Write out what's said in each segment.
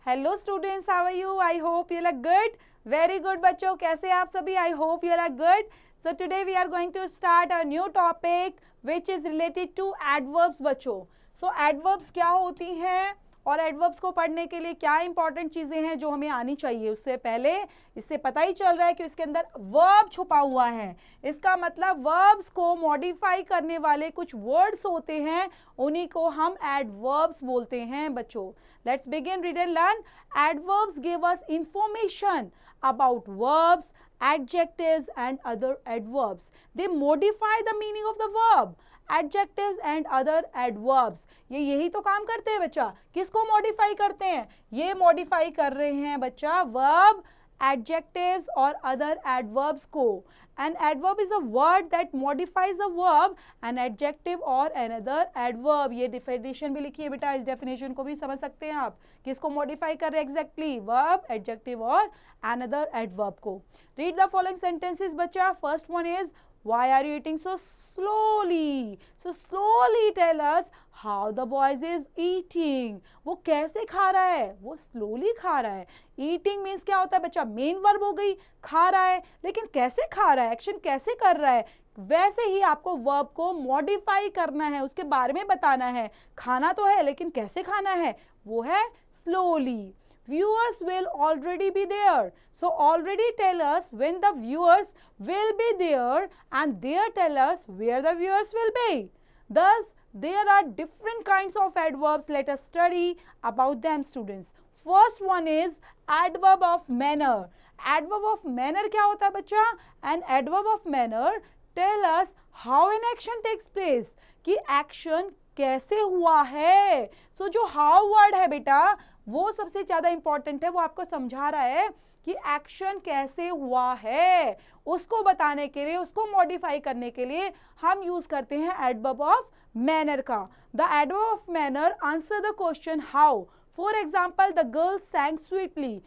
Hello students, how are you? I hope you look good. Very good बच्चों, कैसे आप सभी? I hope you look good. So today we are going to start a new topic which is related to adverbs बच्चों. So adverbs क्या होती हैं और adverbs को पढ़ने के लिए क्या इंपॉर्टेंट चीज़ें हैं जो हमें आनी चाहिए. उससे पहले इससे पता ही चल रहा है कि इसके अंदर वर्ब छुपा हुआ है. इसका मतलब वर्ब्स को मॉडिफाई करने वाले कुछ वर्ड्स होते हैं, उन्हीं को हम एडवर्ब्स बोलते हैं बच्चों. Let's begin, read and learn. Adverbs give us information about verbs, adjectives and other adverbs. They modify the meaning of the verb. Adjectives and other adverbs. ये यही तो काम करते हैं बच्चा. किसको मॉडिफाई करते हैं? ये मॉडिफाई कर रहे हैं बच्चा वर्ब, adjectives और other adverbs को. An adverb is a word that modifies a verb, an adjective or another adverb. ये definition भी लिखी है बेटा, इस definition को भी समझ सकते हैं आप. किसको modify कर रहे हैं exactly? Verb, adjective और another adverb को. Read the following sentences बच्चा. First one is, why are you eating so slowly? So slowly tell us how the boy is eating. वो कैसे खा रहा है? वो slowly खा रहा है. Eating means क्या होता है बच्चा? मेन वर्ब हो गई, खा रहा है. लेकिन कैसे खा रहा है? एक्शन कैसे कर रहा है? वैसे ही आपको वर्ब को मॉडिफाई करना है, उसके बारे में बताना है. खाना तो है लेकिन कैसे खाना है? वो है slowly. Viewers will already be there. So already tell us when the viewers will be there, and there tell us where the viewers will be. Thus, there are different kinds of adverbs. Let us study about them, students. First one is adverb of manner. Adverb of manner क्या होता है बच्चा? An adverb of manner tell us how an action takes place. कि action कैसे हुआ है. So जो how word है बेटा, वो सबसे ज्यादा इंपॉर्टेंट है. वो आपको समझा रहा है कि एक्शन कैसे हुआ है. उसको बताने के लिए, उसको मॉडिफाई करने के लिए हम यूज करते हैं एडवर्ब ऑफ मैनर का. The adverb of manner answer the question how. For example, the girl सैंग sweetly.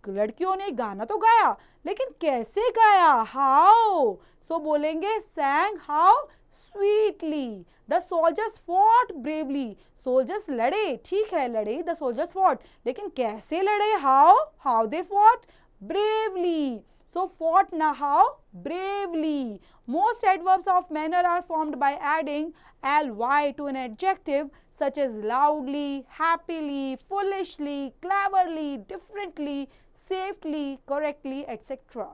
लड़कियों ने गाना तो गाया लेकिन कैसे गाया? हाउ. सो बोलेंगे सैंग how sweetly. The soldiers fought bravely. Soldiers लड़े, ठीक है लड़े, द सोल्जर्स फॉट, लेकिन कैसे लड़े? How they fought bravely. So fought ना how, bravely. Most adverbs of manner are formed by adding ly to an adjective such as loudly, happily, foolishly, cleverly, differently, safely, correctly, etc.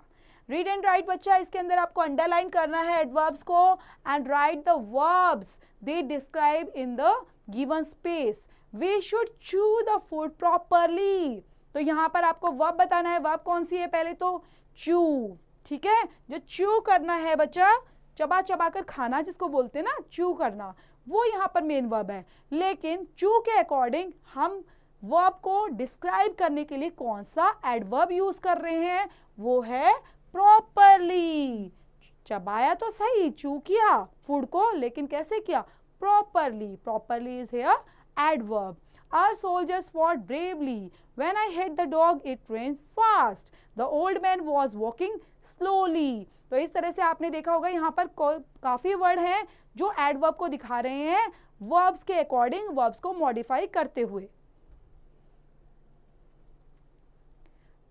Read and write बच्चा. इसके अंदर आपको underline करना है adverbs को and write the verbs they describe in the given space. We should chew the food properly. तो यहाँ पर आपको वर्ब बताना है. वर्ब कौन सी है? पहले तो च्यू, ठीक है. जो च्यू करना है बच्चा, चबा चबा कर खाना जिसको बोलते हैं ना, च्यू करना, वो यहाँ पर मेन वर्ब है. लेकिन च्यू के अकॉर्डिंग हम वर्ब को डिस्क्राइब करने के लिए कौन सा एडवर्ब यूज कर रहे हैं? वो है प्रॉपरली. चबाया तो सही, चू किया फूड को, लेकिन कैसे किया? Properly. Properly is here adverb. Our soldiers fought bravely. When I hit the dog, it ran fast. The old man was walking slowly. तो इस तरह से आपने देखा होगा यहाँ पर काफी वर्ड हैं जो एडवर्ब को दिखा रहे हैं वर्ब्स के अकॉर्डिंग, वर्ब्स को मॉडिफाई करते हुए.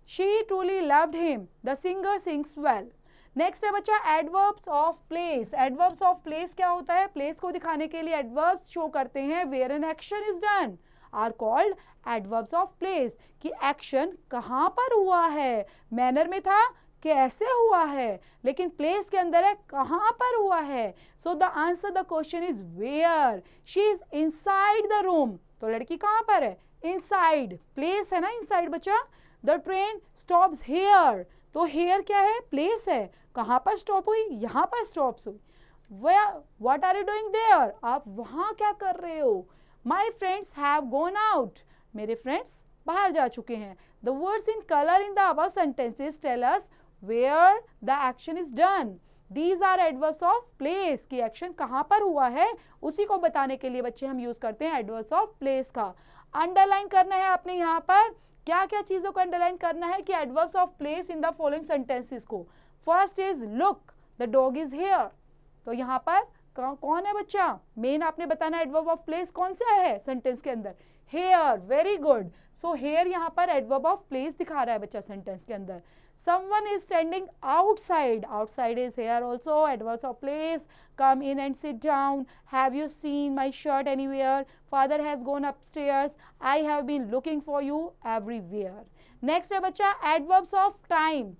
She truly loved him. The singer sings well. Next है बच्चा adverbs of place. Adverbs of place क्या होता है? प्लेस को दिखाने के लिए एडवर्ब्स शो करते हैं where an action is done are called adverbs of place. कि एक्शन कहाँ पर हुआ है? मैनर में था, कैसे हुआ है, लेकिन प्लेस के अंदर है, कहाँ पर हुआ है. So the answer the question is where. She is inside the room. तो लड़की कहाँ पर है? इनसाइड. प्लेस है ना इनसाइड बच्चा. The train stops here. तो हेयर क्या है? प्लेस है. कहाँ पर स्टॉप हुई? यहाँ पर स्टॉप हुई. What are you doing there? आप वहाँ क्या कर रहे हो? My friends have gone out. मेरे फ्रेंड्स बाहर जा चुके हैं. The words in colour in the above sentences tell us where the action is done. These are adverbs of place. की एक्शन कहाँ पर हुआ है उसी को बताने के लिए बच्चे हम यूज करते हैं एडवर्ब्स ऑफ प्लेस का. अंडरलाइन करना है आपने यहाँ पर क्या क्या चीजों को अंडरलाइन करना है कि adverbs of place in the following sentences को. First is look, the dog is here. तो यहाँ पर कौन है बच्चा? मेन आपने बताना एडवर्ब ऑफ प्लेस कौन सा है सेंटेंस के अंदर? Here. Very good. So here यहाँ पर एडवर्ब ऑफ प्लेस दिखा रहा है बच्चा सेंटेंस के अंदर. Someone is standing outside. Outside is here also. Adverbs of place. Come in and sit down. Have you seen my shirt anywhere? Father has gone upstairs. I have been looking for you everywhere. Next है बच्चा adverbs of time.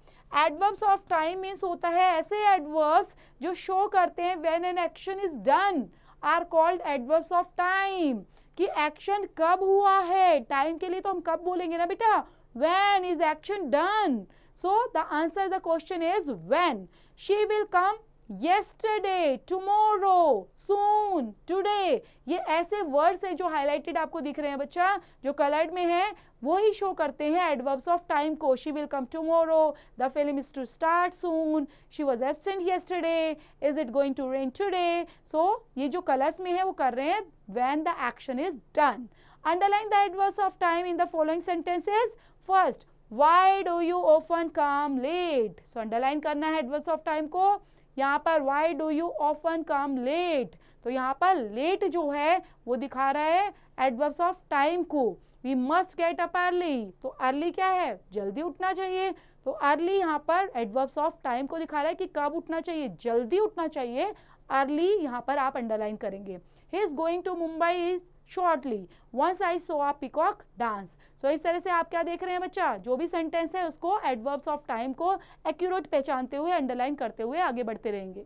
Adverbs of time means होता है ऐसे adverbs जो show करते हैं when an action is done are called adverbs of time. कि action कब हुआ है? time के लिए तो हम कब बोलेंगे ना बेटा? When is action done? So the answer to the question is when. She will come yesterday, tomorrow, soon, today. ये ऐसे वर्ड्स हैं जो हाईलाइटेड आपको दिख रहे हैं बच्चा, जो कलर्ड में है, वो ही शो करते हैं एडवर्ब्स ऑफ टाइम को. She will come tomorrow. The film is to start soon. She was absent yesterday. Is it going to rain today? So ये जो कलर्स में है वो कर रहे हैं when the action is done. Underline the adverbs of time in the following sentences. First, why do you often come late? So underline करना है adverbs of time को. यहाँ पर why do you often come late? तो यहाँ पर late जो है वो दिखा रहा है adverbs of time को. We must get up early. तो early क्या है? जल्दी उठना चाहिए. तो early यहाँ पर adverbs of time को दिखा रहा है कि कब उठना चाहिए, जल्दी उठना चाहिए. early यहाँ पर आप underline करेंगे. He is going to Mumbai is shortly. Once I saw a peacock dance. So इस तरह से आप क्या देख रहे हैं बच्चा? जो भी सेंटेंस है उसको एडवर्ब्स ऑफ टाइम को एक्यूरेट पहचानते हुए अंडरलाइन करते हुए आगे बढ़ते रहेंगे.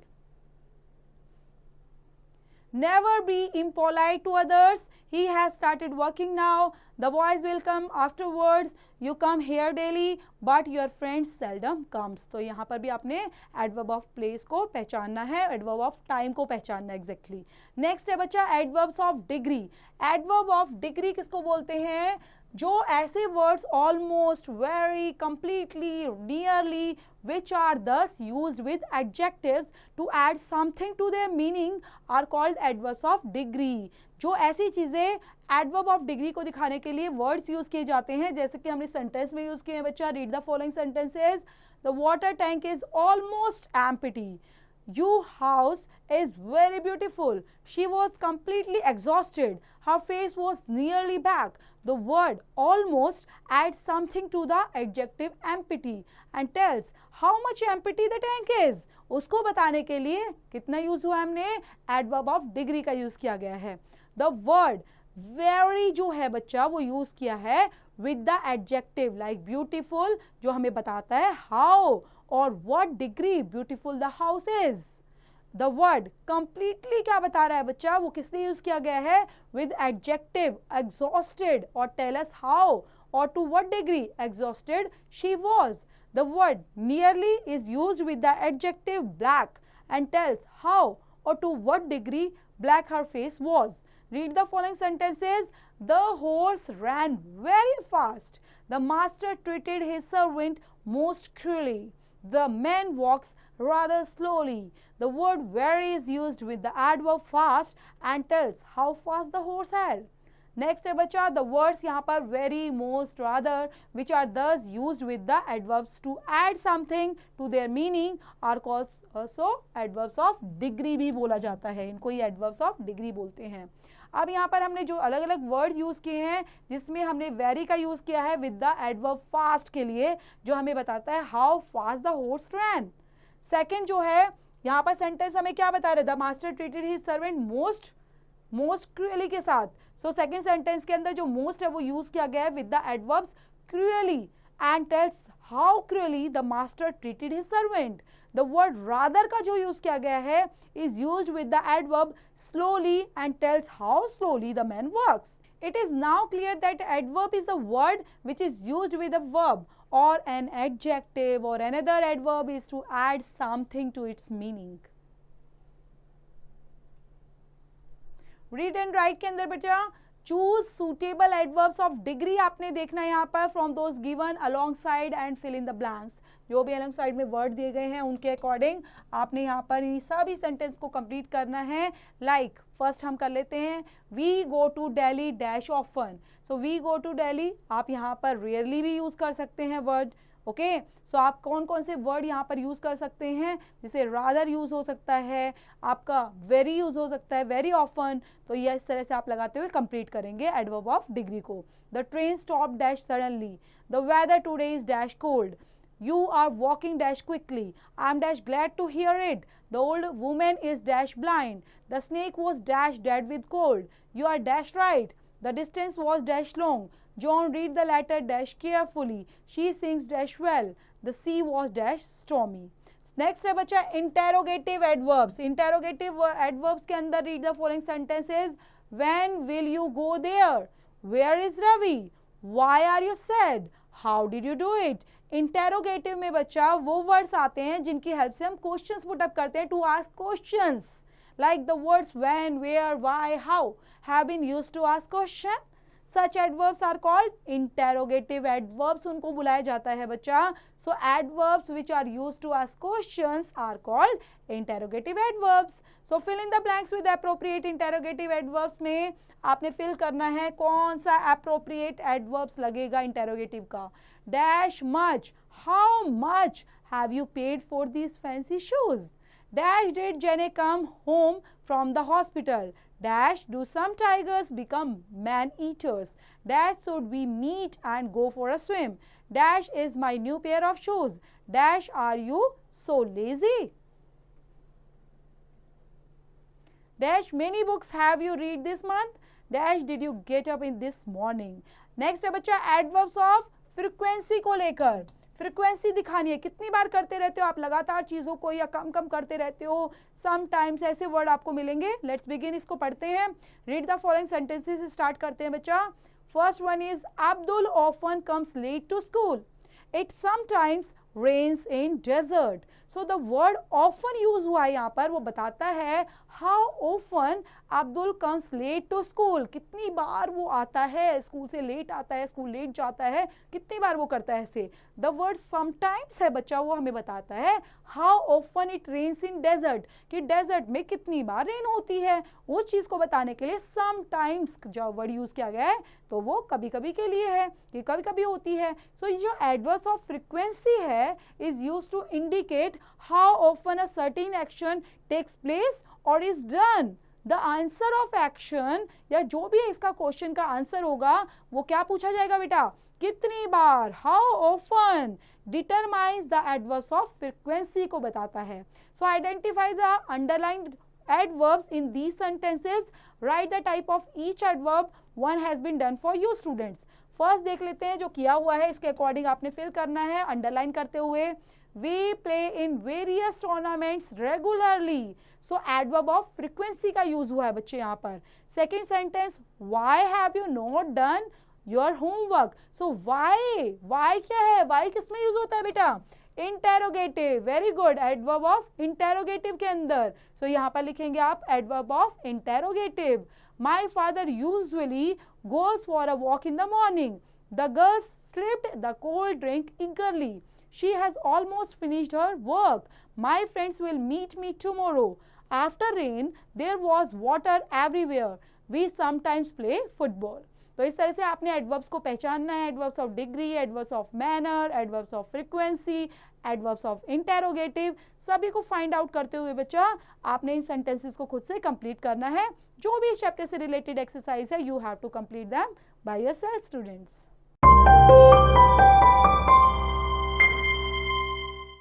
Never be impolite to others. He has started working now. The boys will come afterwards. You come here daily, but your friends seldom comes. तो यहाँ पर भी आपने adverb of place को पहचानना है, adverb of time को पहचानना है exactly. Next है बच्चा adverbs of degree. Adverb of degree किसको बोलते हैं? जो ऐसे words almost, very, completely, nearly, which are thus used with adjectives to add something to their meaning are called adverbs of degree. जो ऐसी चीज़ें adverb of degree को दिखाने के लिए words यूज़ किए जाते हैं, जैसे कि हमने sentence में यूज़ किए हैं बच्चा. Read the following sentences. The water tank is almost empty. Your house is very beautiful. She was completely exhausted. Her face was nearly back. The word almost adds something to the adjective empty and tells how much empty the tank is. उसको बताने के लिए कितना use हुआ हमने? Adverb of degree का use किया गया है. The word very जो है बच्चा वो यूज किया है with the adjective like beautiful जो हमें बताता है how और what degree beautiful the house is. The word completely क्या बता रहा है बच्चा? वो किसने यूज किया गया है? with adjective exhausted और tell us how or to what degree exhausted she was. The word nearly is used with the adjective black and tells how or to what degree black her face was. Read the following sentences. The horse ran very fast. The master treated his servant most cruelly. The man walks rather slowly. The word very is used with the adverb fast and tells how fast the horse had. Next है बच्चा the words यहाँ पर very, most, rather which are thus used with the adverbs to add something to their meaning are called also adverbs of degree भी बोला जाता है. इनको ही adverbs of degree बोलते हैं. अब यहाँ पर हमने जो अलग अलग वर्ड यूज़ किए हैं जिसमें हमने वेरी का यूज़ किया है विद द एडवर्ब फास्ट के लिए जो हमें बताता है how fast the horse ran. Second जो है यहाँ पर सेंटेंस हमें क्या बता रहे? The master treated his servant most cruelly के साथ. सो सेकंड सेंटेंस के अंदर जो मोस्ट है वो यूज़ किया गया है with the adverbs cruelly and tales how cruelly the master treated his servant. The word rather का जो यूज किया गया है is used with the adverb slowly and tells how slowly the man works. It is now clear that adverb is a word which is used with a verb or an adjective or another adverb is to add something to its meaning. Read and write के अंदर बच्चा choose suitable adverbs of degree आपने देखना है यहाँ पर from those given alongside and fill in the blanks. जो भी अलोंग साइड में वर्ड दिए गए हैं उनके अकॉर्डिंग आपने यहाँ पर इन सभी सेंटेंस को कंप्लीट करना है. लाइक फर्स्ट हम कर लेते हैं we go to Delhi dash often. So we go to Delhi आप यहाँ पर रेयरली भी यूज कर सकते हैं वर्ड ओके। सो आप कौन कौन से वर्ड यहाँ पर यूज कर सकते हैं, जैसे रादर यूज हो सकता है, आपका वेरी यूज हो सकता है, वेरी ऑफन। तो ये इस तरह से आप लगाते हुए कंप्लीट करेंगे एडवर्ब ऑफ डिग्री को। The train stop dash suddenly, the weather today is dash cold, you are walking dash quickly, I'm dash glad to hear it, the old woman is dash blind, the snake was dash dead with cold, you are dash right, the distance was dash long, John read the letter dash carefully, she sings dash well, the sea was dash stormy. Next है बच्चा interrogative adverbs. Interrogative adverbs के अंदर read the following sentences. When will you go there, where is Ravi, why are you sad, how did you do it. Interrogative में बच्चा वो words आते हैं जिनकी हेल्प से हम क्वेश्चंस पुट अप करते हैं, to ask questions, like the words when, where, why, how have been used to ask question. Such adverbs are called interrogative adverbs, उनको बुलाया जाता है बच्चा। So adverbs which are used to ask questions are called interrogative adverbs. So fill in the blanks with appropriate interrogative adverbs में आपने fill करना है कौन सा appropriate adverbs लगेगा interrogative का। Dash much, how much have you paid for these fancy shoes? Dash did Jenny come home from the hospital? Dash do some tigers become man-eaters? Dash should we meet and go for a swim? Dash is my new pair of shoes. Dash are you so lazy? Dash many books have you read this month? Dash did you get up in this morning? Next है बच्चा adverbs of frequency को लेकर। Frequency दिखानी है, कितनी बार करते रहते हो आप लगातार चीज़ों को या कम कम करते रहते हो। समटाइम्स ऐसे वर्ड आपको मिलेंगे। लेट्स बिगिन, इसको पढ़ते हैं। Read the following sentences start करते हैं बच्चा। First one is Abdul often comes late to school, it sometimes rains in desert. So the word often use हुआ है यहाँ पर, वो बताता है how often Abdul comes late to school, कितनी बार वो आता है स्कूल से लेट आता है, स्कूल लेट जाता है, कितनी बार वो करता है ऐसे। द वर्ड समटाइम्स है बच्चा, वो हमें बताता है how often it rains in desert, कि डेजर्ट में कितनी बार रेन होती है। उस चीज को बताने के लिए समटाइम्स जो वर्ड यूज किया गया है, तो वो कभी कभी के लिए है, कि कभी कभी होती है। सो ये जो एडवर्ब्स ऑफ फ्रीक्वेंसी है is used to indicate how often a certain action takes place और is done. The answer of action, या जो भी इसका क्वेश्चन का आंसर होगा वो क्या पूछा जाएगा बेटा, कितनी बार, how often determines the adverbs of frequency को बताता है। So identify the underlined adverbs in these sentences, write the type of each adverb, one has been done for you students. First देख लेते हैं जो किया हुआ है, इसके अकॉर्डिंग आपने फिल करना है अंडरलाइन करते हुए। We play in various tournaments regularly, so adverb of frequency का यूज हुआ है बच्चे यहाँ पर। Second sentence, why have you not done your homework, so why क्या है, वाई किसमें यूज होता है बेटा, interrogative, very good, adverb of interrogative के अंदर। सो यहाँ पर लिखेंगे आप adverb of interrogative. My father usually goes for a walk in the morning. The girls slipped the cold drink eagerly. She has almost finished her work. My friends will meet me tomorrow. After rain, there was water everywhere. We sometimes play football. तो इस तरह से आपने adverbs को पहचानना है, adverbs of degree, adverbs of manner, adverbs of frequency, adverbs of interrogative, सभी को फाइंड आउट करते हुए बच्चा आपने इन सेंटेंसेस को खुद से कंप्लीट करना है। जो भी इस चैप्टर से रिलेटेड एक्सरसाइज है, you have to complete them by yourself students.